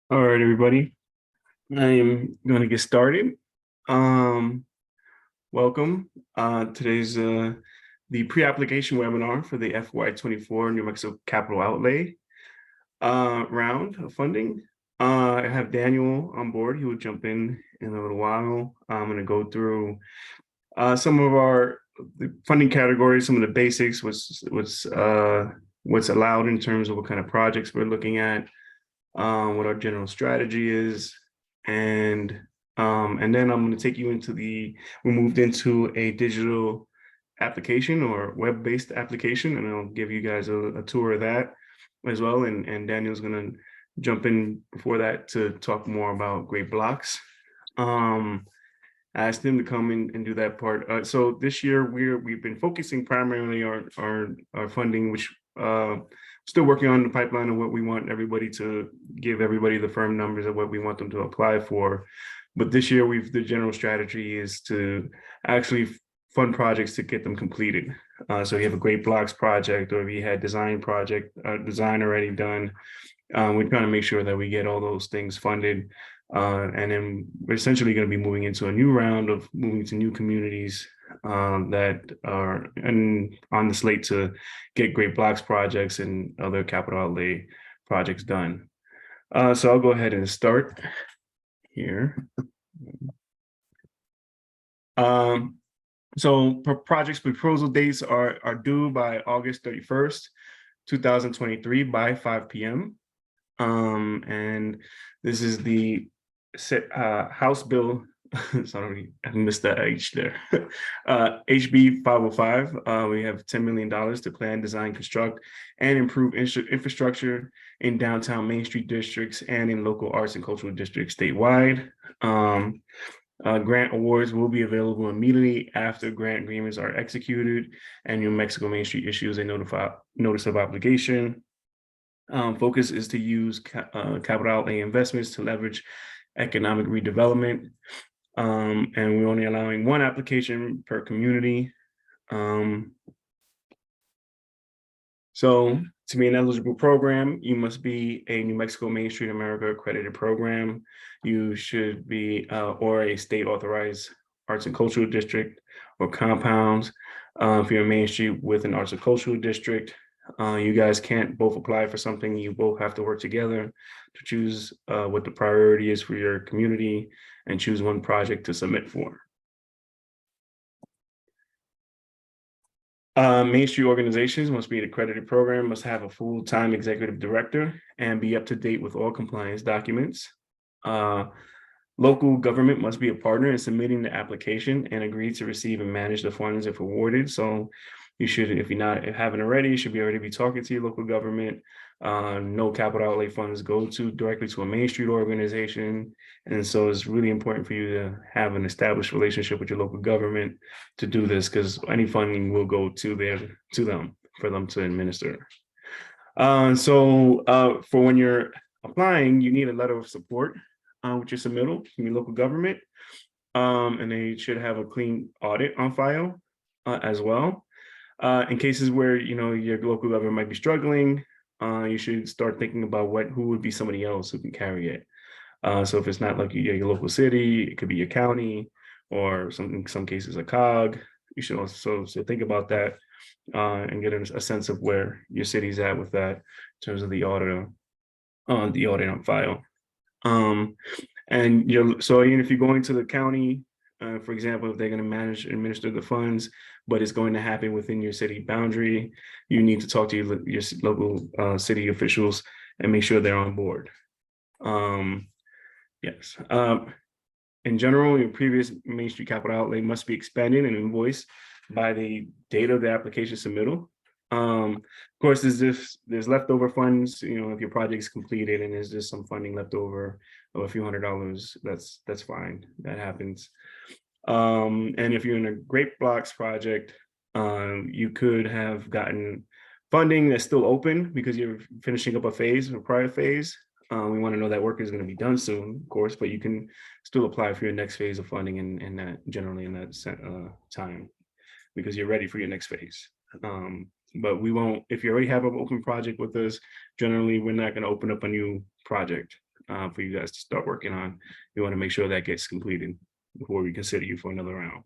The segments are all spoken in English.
All right, everybody. I am going to get started. Um, Welcome. Today's the pre-application webinar for the FY24 New Mexico Capital Outlay round of funding. I have Daniel on board. He will jump in a little while. I'm going to go through some of the funding categories, some of the basics, what's allowed in terms of what kind of projects we're looking at, what our general strategy is, and then I'm going to take you into we moved into a digital application or web-based application, and I'll give you guys a tour of that as well. And Daniel's going to jump in before that to talk more about Great Blocks. I asked him to come in and do that part. So this year we've been focusing primarily on our funding, which still working on the pipeline of what we want everybody to give everybody the firm numbers of what we want them to apply for. But this year the general strategy is to actually fund projects to get them completed. So if you have a Great Blocks project, or if you had design already done, we're trying to make sure that we get all those things funded. And then we're essentially going to be moving into a new round of moving to new communities that are on the slate to get Great Blocks projects and other capital outlay projects done. So I'll go ahead and start here. So projects proposal dates are due by August 31st, 2023 by 5 p.m. And this is the House Bill, sorry, I missed that H there. HB 505. We have $10 million to plan, design, construct, and improve infrastructure in downtown Main Street districts and in local arts and cultural districts statewide. Grant awards will be available immediately after grant agreements are executed, and New Mexico Main Street issues a notice of obligation. Focus is to use capital outlay investments to leverage economic redevelopment, and we're only allowing one application per community. So to be an eligible program, you must be a New Mexico Main Street America accredited program. You should be, or a state authorized arts and cultural district or compounds. If you're a Main Street with an arts and cultural district, you guys can't both apply for something. You both have to work together to choose what the priority is for your community and choose one project to submit for. Main Street organizations must be an accredited program, must have a full-time executive director, and be up to date with all compliance documents. Local government must be a partner in submitting the application and agree to receive and manage the funds if awarded. So you should, if you haven't already, you should already be talking to your local government. No capital outlay funds go directly to a Main Street organization. And so it's really important for you to have an established relationship with your local government to do this, because any funding will go to them for them to administer. So for when you're applying, you need a letter of support with your submittal from your local government. And they should have a clean audit on file as well. In cases where your local government might be struggling, you should start thinking about who would be somebody else who can carry it. So if it's not like your local city, it could be your county, or in some cases a COG. You should also think about that and get a sense of where your city's at with that in terms of the audit on file. And so even if you're going to the county, for example, if they're going to manage and administer the funds, but it's going to happen within your city boundary, you need to talk to your local city officials and make sure they're on board. Yes. In general, your previous Main Street capital outlay must be expended and invoiced by the date of the application submittal. Of course, there's leftover funds, if your project is completed and there's just some funding left over of a few $100s, that's fine. That happens. And if you're in a Great Blocks project, you could have gotten funding that's still open because you're finishing up a prior phase. We want to know that work is going to be done soon, of course, but you can still apply for your next phase of funding in that time, because you're ready for your next phase. But we won't, if you already have an open project with us, generally we're not going to open up a new project for you guys to start working on. We want to make sure that gets completed before we consider you for another round.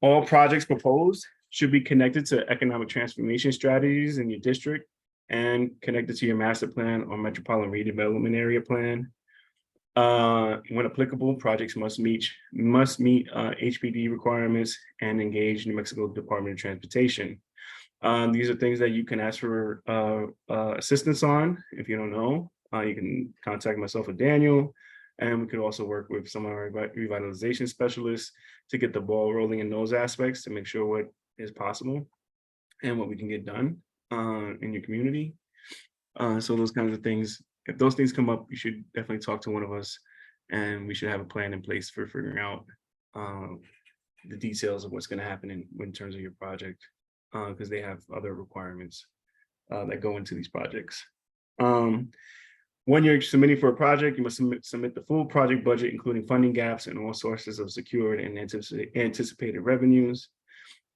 All projects proposed should be connected to economic transformation strategies in your district and connected to your master plan or metropolitan redevelopment area plan. When applicable, projects must meet HPD requirements and engage New Mexico Department of Transportation. These are things that you can ask for assistance on. If you don't know, you can contact myself or Daniel, and we could also work with some of our revitalization specialists to get the ball rolling in those aspects to make sure what is possible and what we can get done in your community. So those kinds of things, if those things come up, you should definitely talk to one of us, and we should have a plan in place for figuring out the details of what's going to happen in terms of your project, because they have other requirements that go into these projects. When you're submitting for a project, you must submit the full project budget, including funding gaps and all sources of secured and anticipated revenues.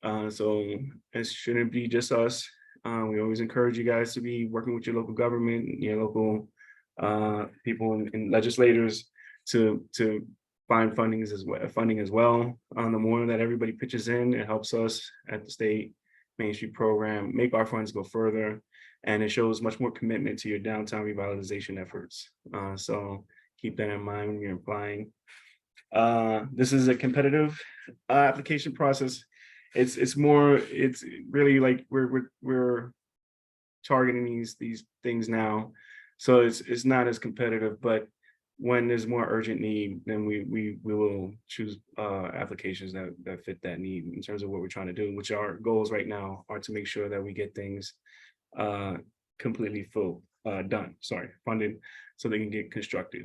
So it shouldn't be just us. We always encourage you guys to be working with your local government, your local people and legislators to find funding as well. The more that everybody pitches in, it helps us at the state Main Street program make our funds go further, and it shows much more commitment to your downtown revitalization efforts. So keep that in mind when you're applying. This is a competitive application process. It's really like we're targeting these things now, so it's not as competitive. But when there's more urgent need, then we will choose applications that fit that need in terms of what we're trying to do. Which our goals right now are to make sure that we get things completely funded, so they can get constructed.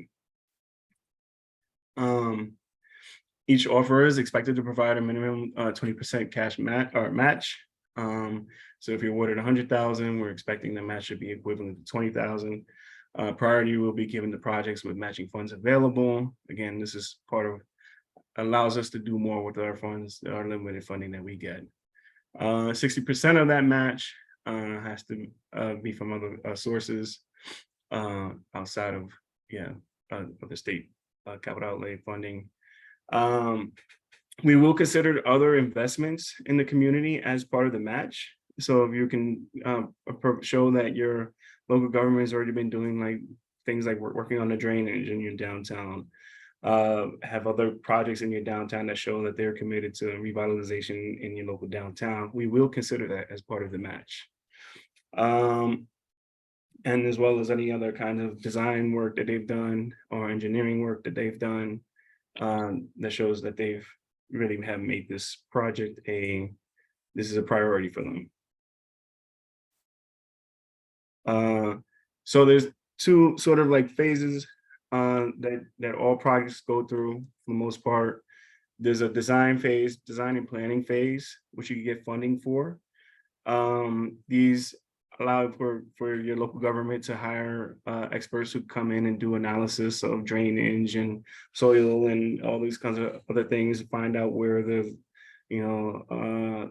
Each offer is expected to provide a minimum 20% cash match. So if you're awarded 100,000, we're expecting the match should be equivalent to 20,000. Priority will be given to projects with matching funds available. Again, this is allows us to do more with our funds, our limited funding that we get. 60% of that match has to be from other sources outside of the state capital outlay funding. We will consider other investments in the community as part of the match. So if you can show that your local government has already been doing things like working on the drainage in your downtown, have other projects in your downtown that show that they're committed to revitalization in your local downtown, we will consider that as part of the match. And as well as any other kind of design work that they've done or engineering work that they've done that shows that they've really have made this project this is a priority for them. So there's two sort of like phases that all projects go through for the most part. There's a design phase, design and planning phase, which you can get funding for. These allow for your local government to hire experts who come in and do analysis of drainage and soil and all these kinds of other things, find out where the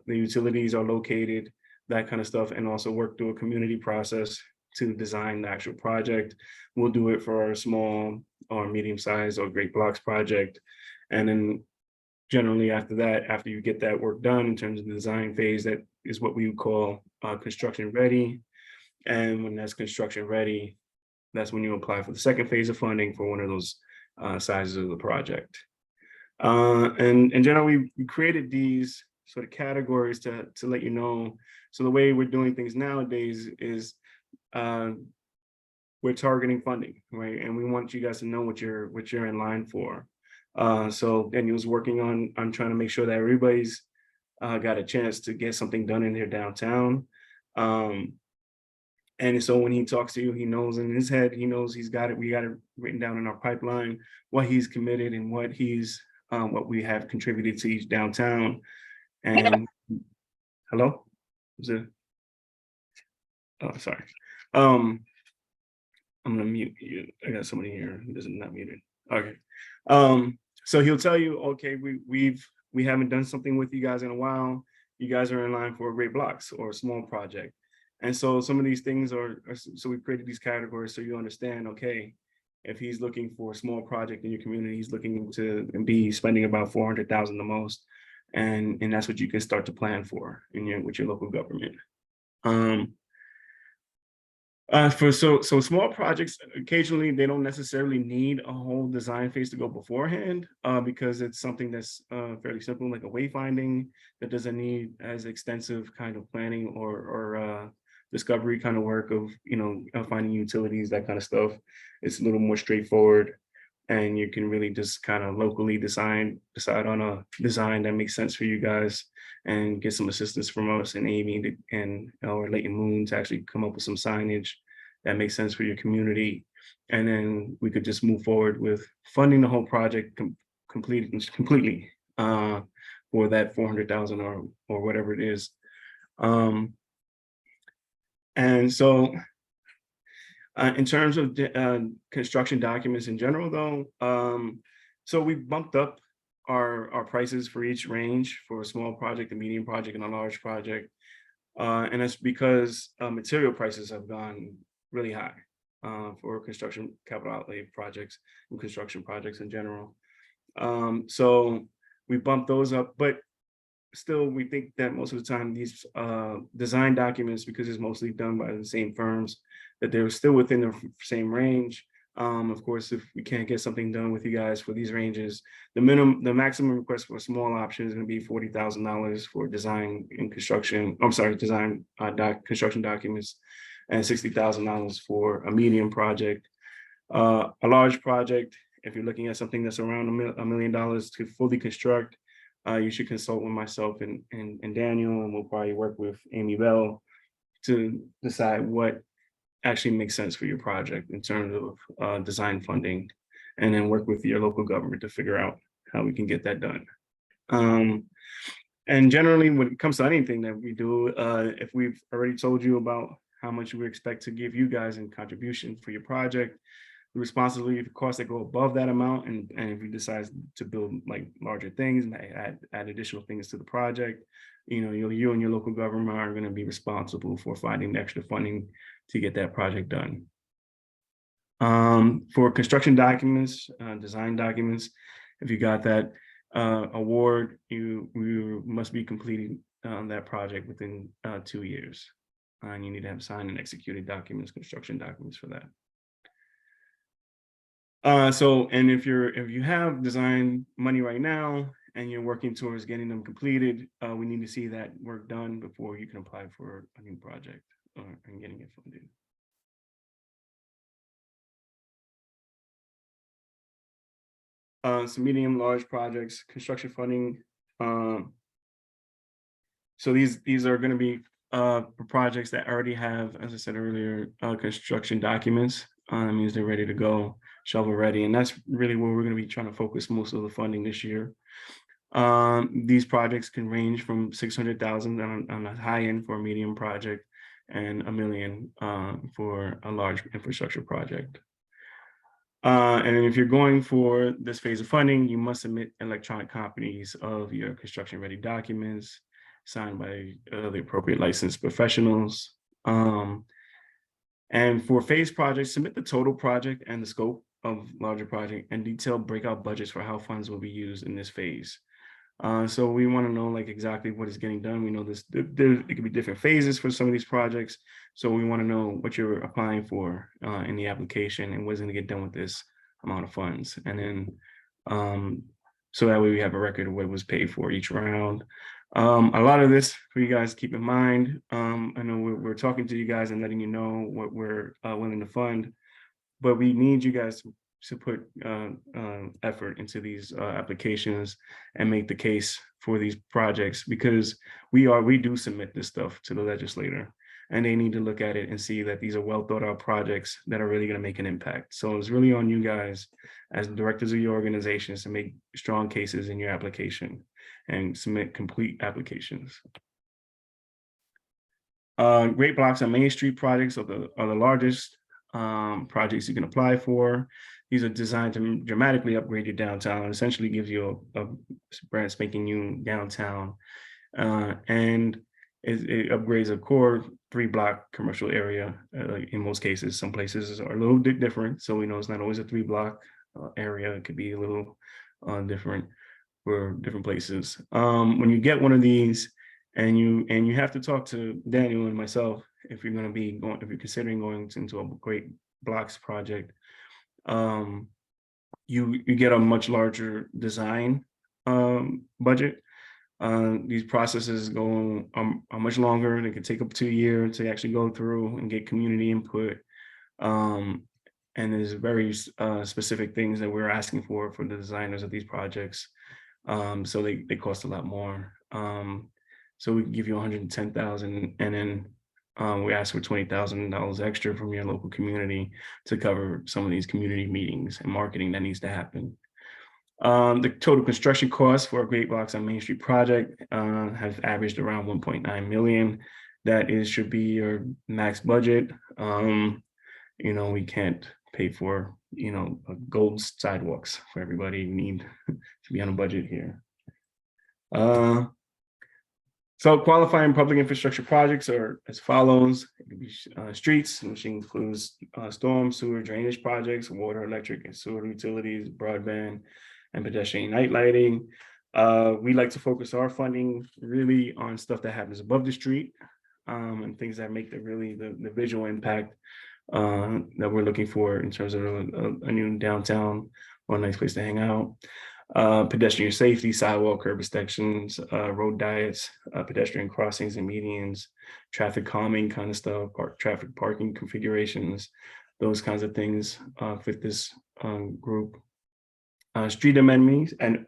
utilities are located, that kind of stuff, and also work through a community process to design the actual project. We'll do it for our small or medium-sized or great blocks project. And then generally after that, after you get that work done in terms of the design phase, that is what we would call construction ready. And when that's construction ready, that's when you apply for the second phase of funding for one of those sizes of the project. And in general, we created these sort of categories to let you know. So the way we're doing things nowadays is we're targeting funding, right? And we want you guys to know what you're in line for. So Daniel's working on trying to make sure that everybody's got a chance to get something done in their downtown. And so when he talks to you, he knows in his head, he knows we got it written down in our pipeline, what he's committed and what we have contributed to each downtown. And hello? Is it? Oh, sorry. I'm gonna mute you. I got somebody here who doesn't not muted. Okay. So he'll tell you, okay, we haven't done something with you guys in a while. You guys are in line for a great blocks or a small project. And so some of these things so we created these categories so you understand, okay, if he's looking for a small project in your community, he's looking to be spending about 400,000 the most. And that's what you can start to plan for with your local government. So small projects, occasionally they don't necessarily need a whole design phase to go beforehand, because it's something that's fairly simple, like a wayfinding that doesn't need as extensive kind of planning or discovery kind of work of finding utilities, that kind of stuff. It's a little more straightforward, and you can really just kind of locally decide on a design that makes sense for you guys, and get some assistance from us and Amy and or Leighton Moon to actually come up with some signage that makes sense for your community. And then we could just move forward with funding the whole project completely for that 400,000 or whatever it is. And so in terms of construction documents in general, though, so we bumped up our prices for each range, for a small project, a medium project, and a large project. And that's because material prices have gone really high for construction capital outlay projects and construction projects in general. So we bumped those up, but still we think that most of the time these design documents, because it's mostly done by the same firms, that they're still within the same range. Of course, if we can't get something done with you guys for these ranges, the maximum request for a small option is going to be $40,000 for design and construction. I'm sorry, design construction documents, and $60,000 for a medium project. A large project, if you're looking at something that's around $1 million to fully construct, you should consult with myself and Daniel, and we'll probably work with Amy Bell to decide what actually makes sense for your project in terms of design funding, and then work with your local government to figure out how we can get that done. And generally, when it comes to anything that we do, if we've already told you about how much we expect to give you guys in contribution for your project, the responsibility for costs that go above that amount, and if you decide to build like larger things and add additional things to the project, you and your local government are going to be responsible for finding the extra funding to get that project done. For construction documents, design documents, if you got that award, you must be completing that project within 2 years, and you need to have signed and executed documents, construction documents for that. And if you have design money right now and you're working towards getting them completed, we need to see that work done before you can apply for a new project and getting it funded. Some medium, large projects, construction funding. So these are going to be for projects that already have, as I said earlier, construction documents. That means they're ready to go, shovel ready, and that's really where we're going to be trying to focus most of the funding this year. These projects can range from 600,000 on the high end for a medium project, and $1 million for a large infrastructure project. And if you're going for this phase of funding, you must submit electronic copies of your construction ready documents signed by the appropriate licensed professionals. And for phase projects, submit the total project and the scope of larger project and detailed breakout budgets for how funds will be used in this phase. So we want to know like exactly what is getting done. We know it could be different phases for some of these projects. So we want to know what you're applying for in the application and what's going to get done with this amount of funds. And then so that way we have a record of what was paid for each round. A lot of this for you guys to keep in mind. I know we're talking to you guys and letting you know what we're willing to fund, but we need you guys to put effort into these applications and make the case for these projects, because we do submit this stuff to the legislator, and they need to look at it and see that these are well thought out projects that are really going to make an impact. So it's really on you guys as directors of your organizations to make strong cases in your application and submit complete applications. Great blocks on Main Street projects are the largest projects you can apply for. These are designed to dramatically upgrade your downtown and essentially gives you a brand spanking new downtown. And it upgrades a core 3-block commercial area. In most cases, some places are a little bit different. So we know it's not always a 3-block area. It could be a little different for different places. When you get one of these, and you have to talk to Daniel and myself if you're going to be going, if you're considering going into a Great Blocks project, you get a much larger design budget. These processes go are much longer. They could take up to a year to actually go through and get community input. And there's very specific things that we're asking for the designers of these projects. So they cost a lot more. So we can give you 110,000, and then we ask for $20,000 extra from your local community to cover some of these community meetings and marketing that needs to happen. The total construction cost for a Great Blocks on Main Street project has averaged around 1.9 million. That should be your max budget. You know, we can't pay for, you know, gold sidewalks for everybody. We need to be on a budget here. So qualifying public infrastructure projects are as follows. It could be streets, which includes storm, sewer, drainage projects, water, electric, and sewer utilities, broadband, and pedestrian night lighting. We like to focus our funding really on stuff that happens above the street, and things that make the visual impact that we're looking for in terms of a new downtown or a nice place to hang out. Pedestrian safety, sidewalk, curb extensions, road diets, pedestrian crossings and medians, traffic calming kind of stuff, traffic parking configurations, those kinds of things fit this group. Street amenities and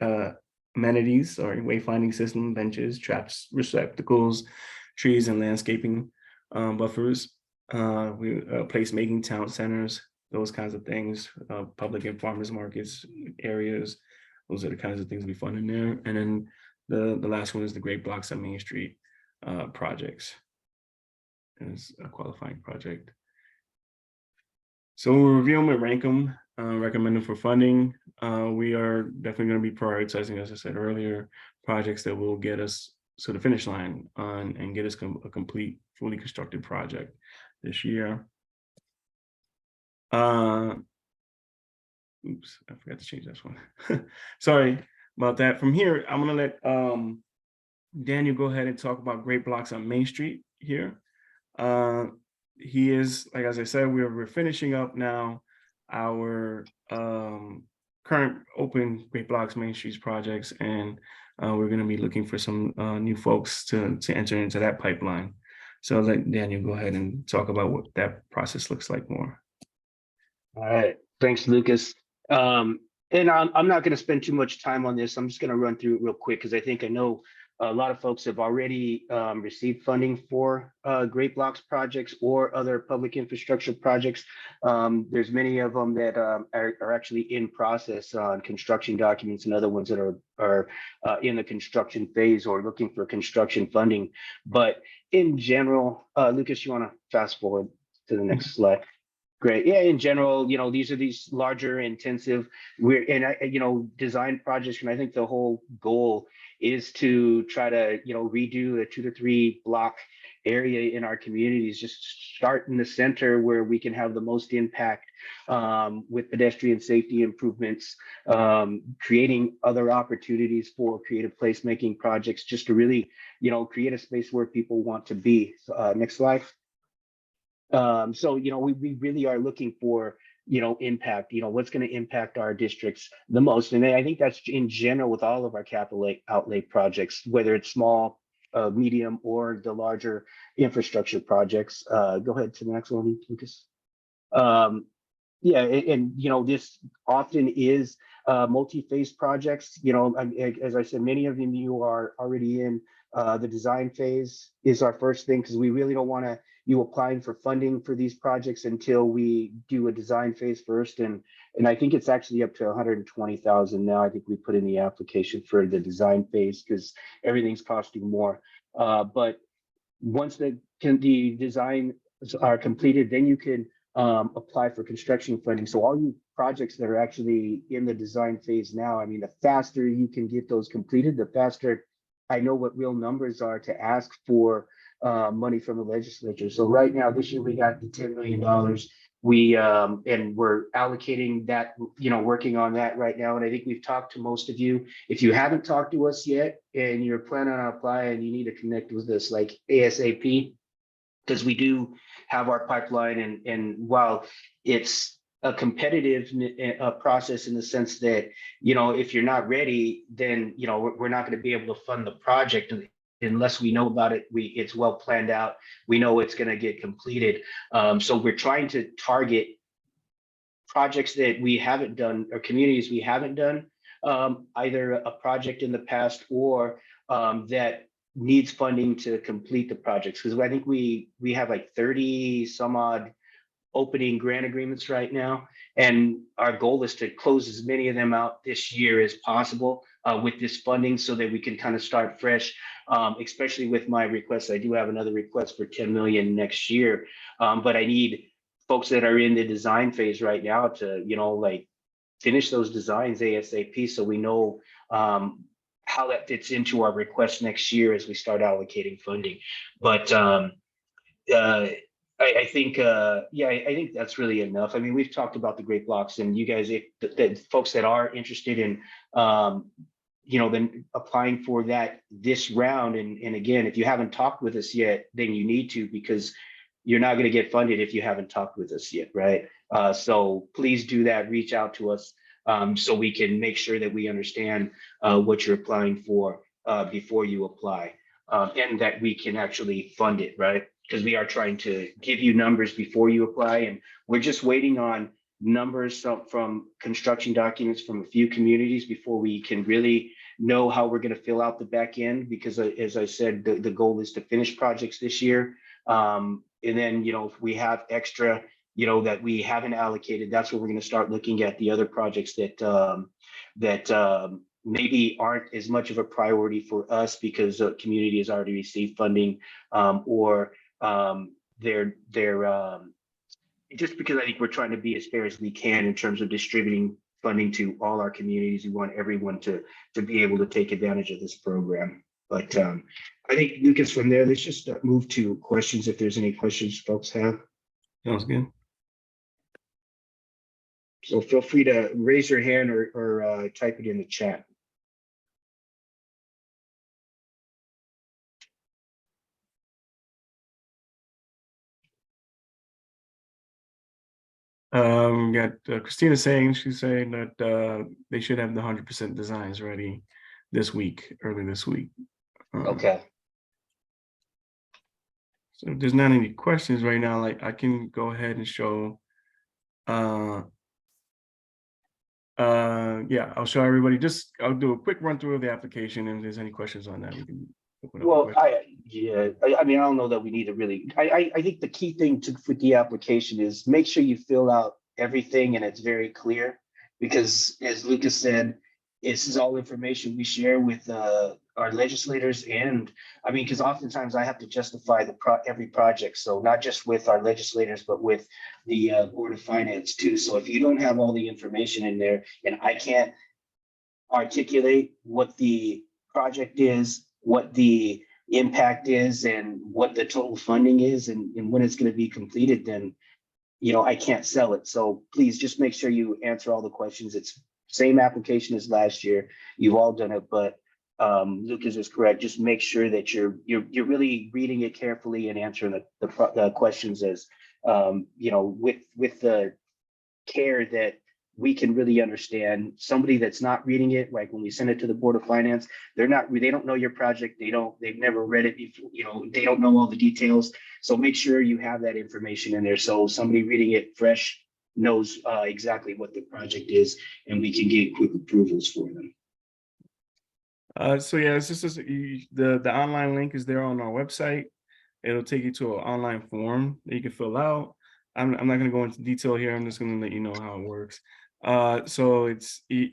wayfinding system, benches, traps, receptacles, trees, and landscaping buffers. Placemaking, town centers, those kinds of things, public and farmers markets areas. Those are the kinds of things we fund in there. And then the last one is the Great Blocks on Main Street projects. And it's a qualifying project. So we'll review them and rank them, recommend them for funding. We are definitely going to be prioritizing, as I said earlier, projects that will get us to the finish line and get us a complete, fully constructed project this year. Oops, I forgot to change this one. Sorry about that. From here, I'm gonna let Daniel go ahead and talk about Great Blocks on Main Street here. He is, like as I said, we're finishing up now our current open Great Blocks Main Street projects, and we're gonna be looking for some new folks to enter into that pipeline. So I'll let Daniel go ahead and talk about what that process looks like more. All right, thanks, Lucas. And I'm not going to spend too much time on this. I'm just going to run through it real quick because I know a lot of folks have already received funding for Great Blocks projects or other public infrastructure projects. There's many of them that are actually in process on construction documents, and other ones that are in the construction phase or looking for construction funding. But in general, Lucas, you want to fast forward to the next slide? Great. Yeah, in general, you know, these are these larger, intensive, design projects. And I think the whole goal is to try to, redo a 2 to 3 block area in our communities, just start in the center where we can have the most impact with pedestrian safety improvements, creating other opportunities for creative placemaking projects, just to really, create a space where people want to be. Next slide. So, we really are looking for, impact, what's going to impact our districts the most. And I think that's in general with all of our capital outlay projects, whether it's small, medium, or the larger infrastructure projects. Go ahead to the next one, Lucas. Yeah, and this often is multi-phase projects. As I said, many of you are already in the design phase is our first thing, because we really don't want you applying for funding for these projects until we do a design phase first. And I think it's actually up to 120,000 now. I think we put in the application for the design phase because everything's costing more. But once the designs are completed, then you can apply for construction funding. So all you projects that are actually in the design phase now, I mean, the faster you can get those completed, the faster I know what real numbers are to ask for money from the legislature. So right now, this year, we got the $10 million. We and we're allocating that, working on that right now. And I think we've talked to most of you. If you haven't talked to us yet and you're planning on applying, you need to connect with us like ASAP, because we do have our pipeline. And while it's a competitive process in the sense that, if you're not ready, then, we're not going to be able to fund the project unless we know about it. It's well planned out. We know it's going to get completed. So we're trying to target projects that we haven't done or communities we haven't done, either a project in the past or that needs funding to complete the projects. Because I think we have like 30 some odd opening grant agreements right now. And our goal is to close as many of them out this year as possible with this funding so that we can kind of start fresh, especially with my request. I do have another request for 10 million next year, but I need folks that are in the design phase right now to, like finish those designs ASAP so we know how that fits into our request next year as we start allocating funding. But I think, I think that's really enough. I mean, we've talked about the great blocks, and you guys, the folks that are interested in, then applying for that this round. And again, if you haven't talked with us yet, then you need to, because you're not going to get funded if you haven't talked with us yet, right? So please do that. Reach out to us so we can make sure that we understand what you're applying for before you apply, and that we can actually fund it, right? Because we are trying to give you numbers before you apply, and we're just waiting on numbers from construction documents from a few communities before we can really know how we're going to fill out the back end. Because as I said, the goal is to finish projects this year. And then, if we have extra, that we haven't allocated, that's where we're going to start looking at the other projects that maybe aren't as much of a priority for us because the community has already received funding, or they're just because I think we're trying to be as fair as we can in terms of distributing funding to all our communities. We want everyone to be able to take advantage of this program. But I think, Lucas, from there, let's just move to questions if there's any questions folks have. Sounds good. So feel free to raise your hand or type it in the chat. Got Christina saying, she's saying that they should have the 100% designs ready early this week. Okay. So if there's not any questions right now, like I can go ahead and show. Yeah, I'll show everybody. I'll do a quick run through of the application, and if there's any questions on that, we can open up. Well, I mean, I don't know that we need to really. I think the key thing for the application is make sure you fill out everything and it's very clear, because as Lucas said, this is all information we share with our legislators. And I mean, because oftentimes I have to justify every project, so not just with our legislators, but with the Board of Finance too. So if you don't have all the information in there and I can't articulate what the project is, what the impact is, and what the total funding is, and when it's going to be completed, then I can't sell it. So please just make sure you answer all the questions. It's same application as last year. You've all done it, but Lucas is correct. Just make sure that you're really reading it carefully and answering the questions as with the care that we can really understand. Somebody that's not reading it, like when we send it to the Board of Finance, they don't know your project. They've never read it before, they don't know all the details. So make sure you have that information in there, so somebody reading it fresh knows exactly what the project is, and we can get quick approvals for them. So yeah, it's just the online link is there on our website. It'll take you to an online form that you can fill out. I'm not going to go into detail here. I'm just going to let you know how it works. So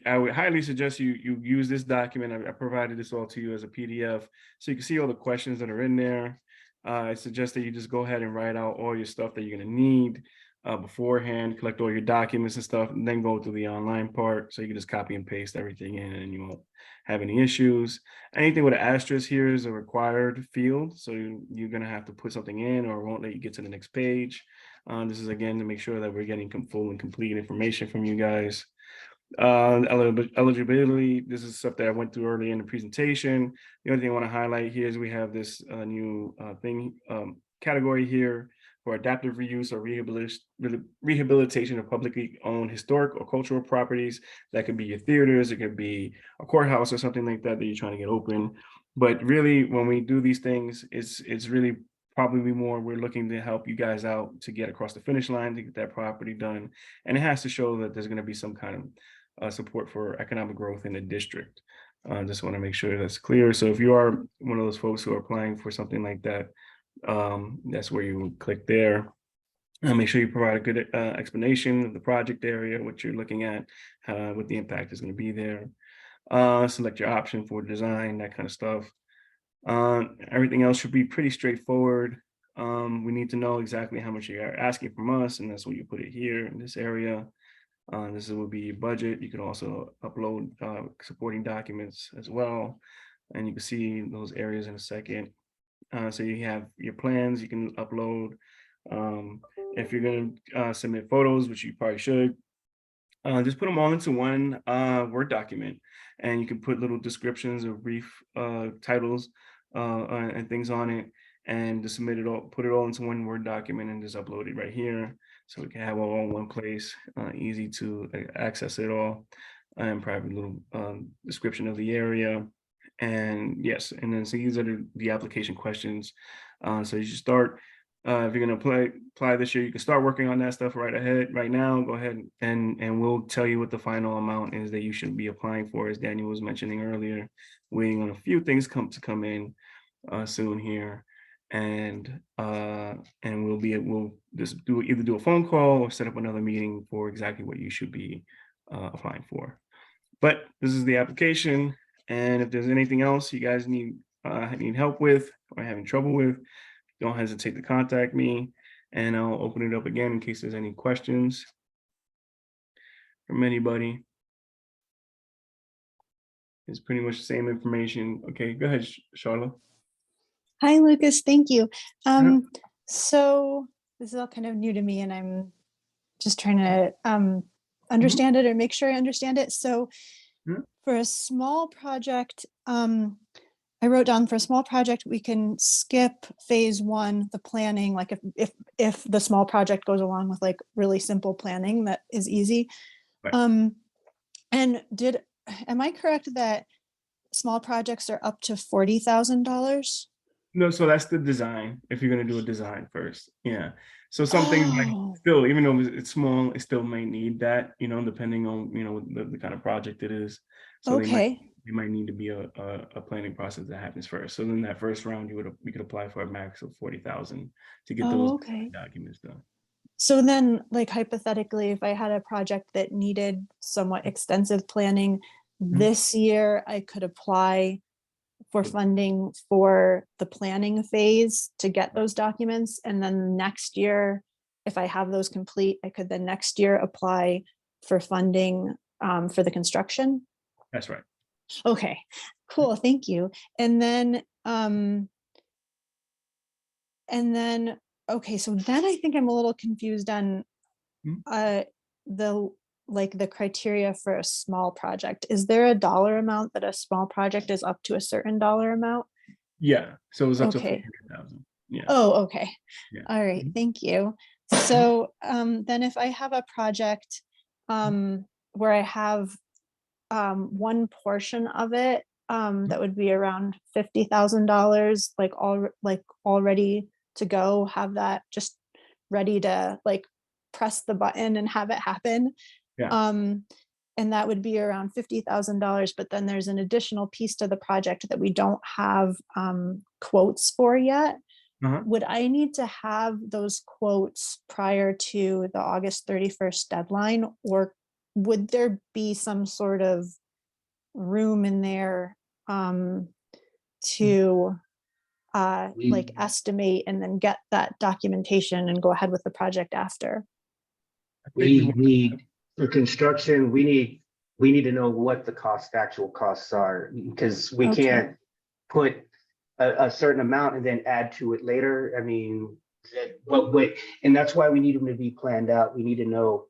I would highly suggest you use this document. I provided this all to you as a PDF, so you can see all the questions that are in there. I suggest that you just go ahead and write out all your stuff that you're going to need. beforehand, collect all your documents and stuff, and then go to the online part. So you can just copy and paste everything in and you won't have any issues. Anything with an asterisk here is a required field. So you're gonna have to put something in or it won't let you get to the next page. This is again to make sure that we're getting full and complete information from you guys. Eligibility, this is stuff that I went through early in the presentation. The only thing I want to highlight here is we have this new category here for adaptive reuse or rehabilitation of publicly owned historic or cultural properties. That could be your theaters, it could be a courthouse or something like that that you're trying to get open. But really, when we do these things, it's really probably more we're looking to help you guys out to get across the finish line to get that property done. And it has to show that there's going to be some kind of support for economic growth in the district. Just want to make sure that's clear. So if you are one of those folks who are applying for something like that, that's where you would click there. Make sure you provide a good explanation of the project area, what you're looking at, what the impact is going to be there. Select your option for design, that kind of stuff. Everything else should be pretty straightforward. We need to know exactly how much you're asking from us, and that's what you put it here in this area. This will be your budget. You can also upload supporting documents as well. And you can see those areas in a second. So you have your plans you can upload. If you're going to submit photos, which you probably should, just put them all into one Word document. And you can put little descriptions or brief titles and things on it. And just submit it all, put it all into one Word document and just upload it right here. So we can have it all in one place, easy to access it all, and private little description of the area. And yes, and then so these are the application questions. So you should start, if you're gonna apply this year, you can start working on that stuff right now. Go ahead and we'll tell you what the final amount is that you should be applying for, as Daniel was mentioning earlier. Waiting on a few things to come in soon here. And we'll just either do a phone call or set up another meeting for exactly what you should be applying for. But this is the application, and if there's anything else you guys need help with or having trouble with, don't hesitate to contact me, and I'll open it up again in case there's any questions from anybody. It's pretty much the same information. Okay, go ahead, Charlotte. Hi, Lucas. Thank you. So this is all kind of new to me, and I'm just trying to understand it or make sure I understand it. So for a small project, I wrote down for a small project, we can skip phase one, the planning, like if the small project goes along with like really simple planning, that is easy. Right. And am I correct that small projects are up to $40,000? No, so that's the design. If you're gonna do a design first, yeah. So something like Oh, still, even though it's small, it still may need that, depending on the kind of project it is. So okay. they might need to be a planning process that happens first. So then that first round, we could apply for a max of 40,000 to get those Oh, okay. documents done. So then, like hypothetically, if I had a project that needed somewhat extensive planning this year, I could apply for funding for the planning phase to get those documents. And then next year, if I have those complete, I could then next year apply for funding for the construction. That's right. Okay, cool. Thank you. And then, okay, so then I think I'm a little confused on the criteria for a small project. Is there a dollar amount that a small project is up to a certain dollar amount? Yeah. So it was up to Okay. 400,000. Yeah. Oh, okay. Yeah. All right. Thank you. So then if I have a project where I have one portion of it that would be around $50,000, like already to go, have that just ready to like press the button and have it happen. Yeah. And that would be around $50,000. But then there's an additional piece to the project that we don't have quotes for yet. Would I need to have those quotes prior to the August 31st deadline, or would there be some sort of room in there to like estimate and then get that documentation and go ahead with the project after? We need, for construction, we need to know what the actual costs are, because we Okay. can't put a certain amount and then add to it later. I mean, but wait, and that's why we need them to be planned out. We need to know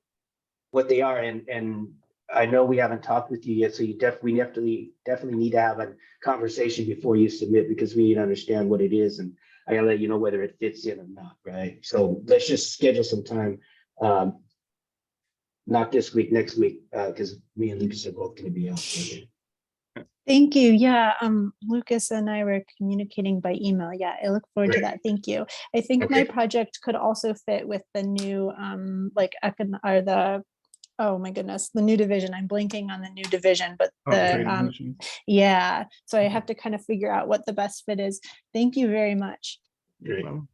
what they are, and I know we haven't talked with you yet, so you definitely need to have a conversation before you submit, because we need to understand what it is, and I gotta let you know whether it fits in or not, right? So let's just schedule some time. Not this week, next week, because me and Lucas are both gonna be out there. Thank you. Yeah, Lucas and I were communicating by email. Yeah, I look forward to Great. that. Thank you. I think my Okay. project could also fit with the new, oh my goodness, the new division. I'm blanking on the new division, but Trade admissions. yeah. So I have to kind of figure out what the best fit is. Thank you very much. Great. Well,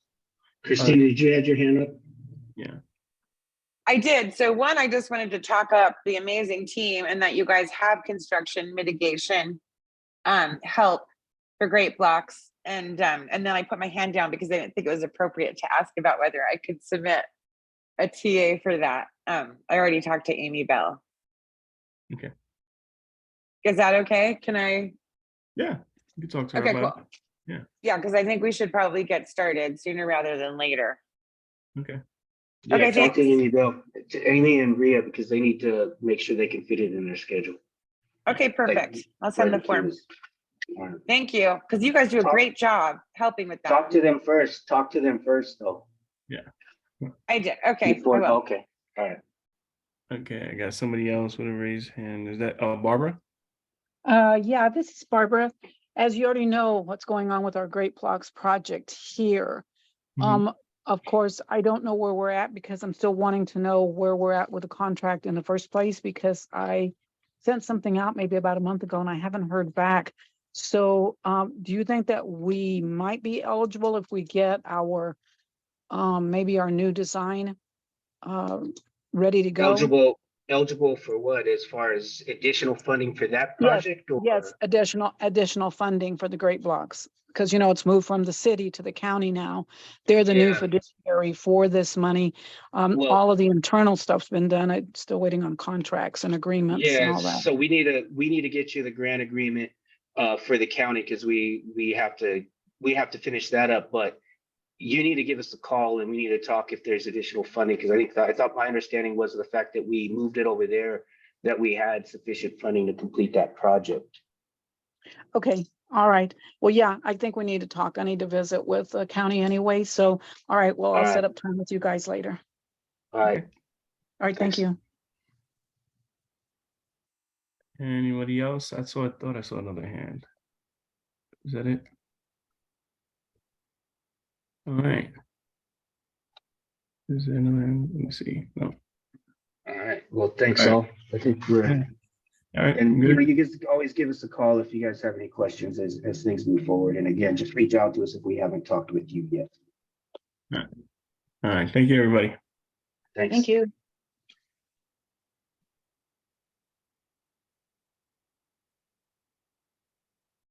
Christina, did you add your hand up? yeah. I did. So one, I just wanted to talk up the amazing team and that you guys have construction mitigation help for Great Blocks. And then I put my hand down because I didn't think it was appropriate to ask about whether I could submit a TA for that. I already talked to Amy Bell. Okay. Is that okay? Can I? Yeah. You can talk to her Okay, about cool. Yeah. Yeah, because I think we should probably get started sooner rather than later. it. Okay. Yeah, Okay, talk to thanks. Amy Bell, to Amy and Rhea, because they need to make sure they can fit it in their schedule. Okay, perfect. I'll send the form. All right. Thank you. Because you guys do a Talk- great job helping with that. Talk to them first. Talk to them first, though. I did. Okay, I Before, will. okay. All right. Okay. I got somebody else with a raised hand. Is that Barbara? Yeah, this is Barbara. As you already know, what's going on with our Great Blocks project here. Mhm. Of course, I don't know where we're at because I'm still wanting to know where we're at with the contract in the first place, because I sent something out maybe about a month ago and I haven't heard back. So do you think that we might be eligible if we get our maybe our new design ready to go? Eligible for what, as far as additional funding for that Yes, project? Or? yes, additional funding for the Great Blocks, because it's moved from the city to the county now. They're the new Yeah. fiduciary for this money. Well- All of the internal stuff's been done. I'm still waiting on contracts and agreements and all Yes, that. so we need to get you the grant agreement for the county, because we have to finish that up, but you need to give us a call and we need to talk if there's additional funding, because I thought my understanding was the fact that we moved it over there, that we had sufficient funding to complete that project. Okay, all right. Well, yeah, I think we need to talk. I need to visit with the county anyway. So, all right, well, I'll All set right. up time with you guys later. All right. Okay. All right, thank Thanks. you. Anybody else? I thought I saw another hand. Is that it? All right. Is there another hand? Let me see. No. All right. Well, thanks All all. I think we're. Yeah. All right. And good. you guys always give us a call if you guys have any questions as things move forward. And again, just reach out to us if we haven't talked with you yet. All right. Thank you, everybody. Thanks. Thank you.